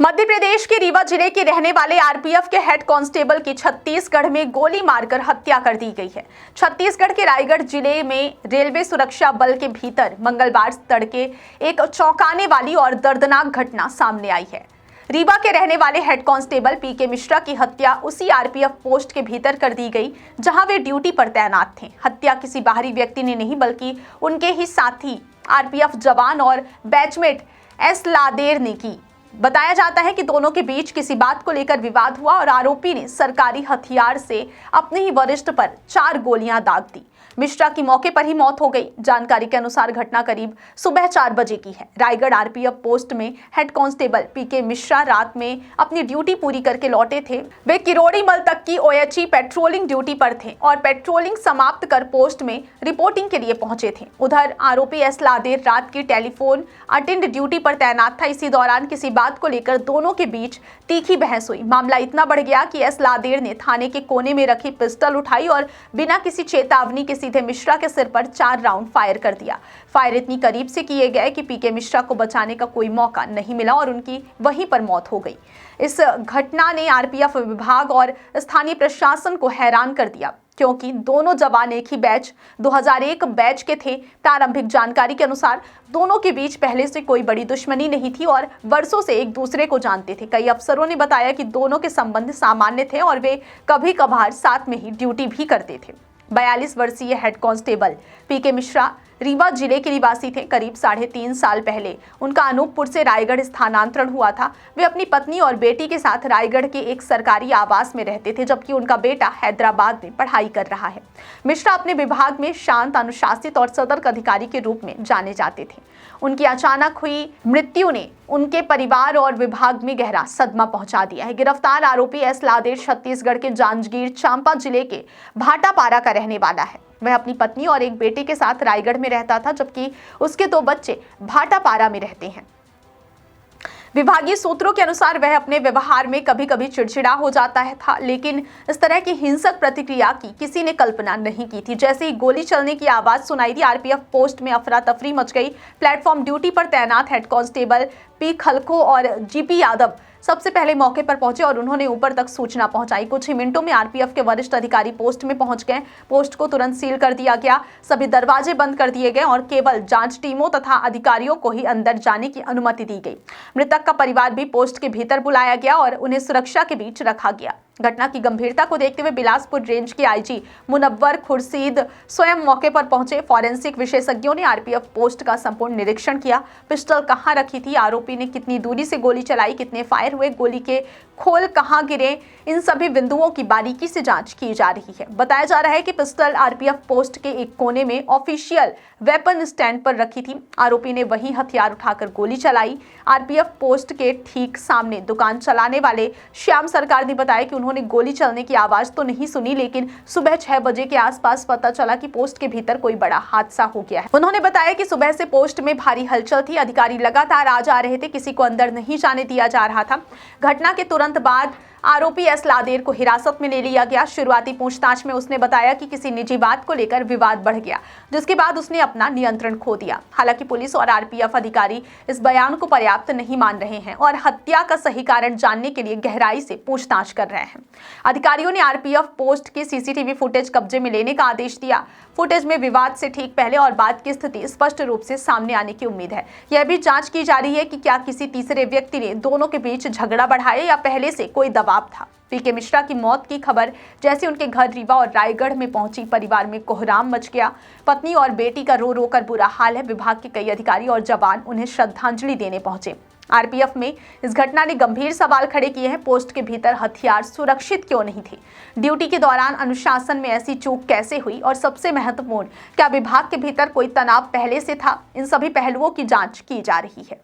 मध्य प्रदेश के रीवा जिले के रहने वाले आरपीएफ के हेड कांस्टेबल की छत्तीसगढ़ में गोली मारकर हत्या कर दी गई है। छत्तीसगढ़ के रायगढ़ जिले में रेलवे सुरक्षा बल के भीतर मंगलवार तड़के एक चौंकाने वाली और दर्दनाक घटना सामने आई है। रीवा के रहने वाले हेड कांस्टेबल पीके मिश्रा की हत्या उसी आरपीएफ पोस्ट के भीतर कर दी गई जहां वे ड्यूटी पर तैनात थे। हत्या किसी बाहरी व्यक्ति ने नहीं बल्कि उनके ही साथी आरपीएफ जवान और बैचमेट एस लादेर ने की। बताया जाता है कि दोनों के बीच किसी बात को लेकर विवाद हुआ और आरोपी ने सरकारी हथियार से अपने ही वरिष्ठ पर 4 गोलियां दाग दी। मिश्रा की मौके पर ही मौत हो गई। जानकारी के अनुसार घटना करीब सुबह 4 बजे की है। रायगढ़ आरपीएफ पोस्ट में हेड कांस्टेबल पीके मिश्रा रात में अपनी ड्यूटी पूरी करके लौटे थे। वे किरोड़ीमल तक की ओएचई पेट्रोलिंग ड्यूटी पर थे और पेट्रोलिंग समाप्त कर पोस्ट में रिपोर्टिंग के लिए पहुंचे थे। उधर आरोपी एस लादेर रात की टेलीफोन अटेंड ड्यूटी पर तैनात था। इसी दौरान किसी बात को लेकर दोनों के बीच तीखी बहस हुई। मामला इतना बढ़ गया कि एस लादेर ने थाने के कोने में रखी पिस्टल उठाई और बिना किसी चेतावनी के सीधे मिश्रा के सिर पर 4 राउंड फायर कर दिया। फायर इतनी करीब से किए गए कि पीके मिश्रा को बचाने का कोई मौका नहीं मिला और उनकी वहीं पर मौत हो गई। इस घटना ने आरपीएफ विभाग और स्थानीय प्रशासन को हैरान कर दिया, क्योंकि दोनों जवान एक ही बैच 2001 बैच के थे। प्रारंभिक जानकारी के अनुसार दोनों के बीच पहले से कोई बड़ी दुश्मनी नहीं थी और वर्षों से एक दूसरे को जानते थे। कई अफसरों ने बताया कि दोनों के संबंध सामान्य थे और वे कभी कभार साथ में ही ड्यूटी भी करते थे। 42 वर्षीय हेड कांस्टेबल पीके मिश्रा रीवा जिले के निवासी थे। करीब 3.5 साल पहले उनका अनूपपुर से रायगढ़ स्थानांतरण हुआ था। वे अपनी पत्नी और बेटी के साथ रायगढ़ के एक सरकारी आवास में रहते थे, जबकि उनका बेटा हैदराबाद में पढ़ाई कर रहा है। मिश्रा अपने विभाग में शांत, अनुशासित और सतर्क अधिकारी के रूप में जाने जाते थे। उनकी अचानक हुई मृत्यु ने उनके परिवार और विभाग में गहरा सदमा पहुंचा दिया है। गिरफ्तार आरोपी एस लादेर छत्तीसगढ़ के जांजगीर चांपा जिले के भाटापारा का रहने वाला है। वह अपनी पत्नी और एक बेटे के साथ रायगढ़ में रहता था, जबकि उसके 2 बच्चे भाटापारा में रहते हैं। विभागीय सूत्रों के अनुसार वह अपने व्यवहार में कभी कभी चिड़चिड़ा हो जाता था, लेकिन इस तरह की हिंसक प्रतिक्रिया की किसी ने कल्पना नहीं की थी। जैसे ही गोली चलने की आवाज सुनाई दी, आरपीएफ पोस्ट में अफरा तफरी मच गई। प्लेटफॉर्म ड्यूटी पर तैनात हेड कांस्टेबल पी खलखो और जीपी यादव सबसे पहले मौके पर पहुंचे और उन्होंने ऊपर तक सूचना पहुंचाई। कुछ ही मिनटों में आरपीएफ के वरिष्ठ अधिकारी पोस्ट में पहुंच गए। पोस्ट को तुरंत सील कर दिया गया, सभी दरवाजे बंद कर दिए गए और केवल जांच टीमों तथा अधिकारियों को ही अंदर जाने की अनुमति दी गई। मृतक का परिवार भी पोस्ट के भीतर बुलाया गया और उन्हें सुरक्षा के बीच रखा गया। घटना की गंभीरता को देखते हुए बिलासपुर रेंज के आईजी मुनव्वर खुर्शीद स्वयं मौके पर पहुंचे। फॉरेंसिक विशेषज्ञों ने आरपीएफ पोस्ट का संपूर्ण निरीक्षण किया। पिस्टल कहां रखी थी, आरोपी ने कितनी दूरी से गोली चलाई, कितने फायर हुए, गोली के खोल कहां गिरे, इन सभी बिंदुओं की बारीकी से जांच की जा रही है। बताया जा रहा है कि पिस्टल आरपीएफ पोस्ट के एक कोने में ऑफिशियल वेपन स्टैंड पर रखी थी। आरोपी ने वही हथियार उठाकर गोली चलाई। आरपीएफ पोस्ट के ठीक सामने दुकान चलाने वाले श्याम सरकार ने बताया कि उन्होंने गोली चलने की आवाज तो नहीं सुनी, लेकिन सुबह 6 बजे के आसपास पता चला कि पोस्ट के भीतर कोई बड़ा हादसा हो गया है। उन्होंने बताया कि सुबह से पोस्ट में भारी हलचल थी, अधिकारी लगातार आ जा रहे थे, किसी को अंदर नहीं जाने दिया जा रहा था। घटना के तुरंत बाद आरोपी एस लादेर को हिरासत में ले लिया गया। शुरुआती पूछताछ में उसने बताया कि किसी निजी बात को लेकर विवाद बढ़ गया, जिसके बाद उसने अपना नियंत्रण खो दिया। हालांकि पुलिस और आरपीएफ अधिकारी इस बयान को पर्याप्त नहीं मान रहे हैं और हत्या का सही कारण जानने के लिए गहराई से पूछताछ कर रहे हैं। अधिकारियों ने आरपीएफ पोस्ट की सीसीटीवी फुटेज कब्जे में लेने का आदेश दिया। फुटेज में विवाद से ठीक पहले और बाद की स्थिति स्पष्ट रूप से सामने आने की उम्मीद है। यह भी जांच की जा रही है कि क्या किसी तीसरे व्यक्ति ने दोनों के बीच झगड़ा बढ़ाया या पहले से कोई दबाव था। पीके मिश्रा की मौत की खबर जैसे उनके घर रीवा और रायगढ़ में पहुंची, परिवार में कोहराम मच गया। पत्नी और बेटी का रो रो कर बुरा हाल है। विभाग के कई अधिकारी और जवान उन्हें श्रद्धांजलि देने पहुंचे। आरपीएफ में इस घटना ने गंभीर सवाल खड़े किए हैं। पोस्ट के भीतर हथियार सुरक्षित क्यों नहीं थे? ड्यूटी के दौरान अनुशासन में ऐसी चूक कैसे हुई? और सबसे महत्वपूर्ण, क्या विभाग के भीतर कोई तनाव पहले से था? इन सभी पहलुओं की जांच की जा रही है।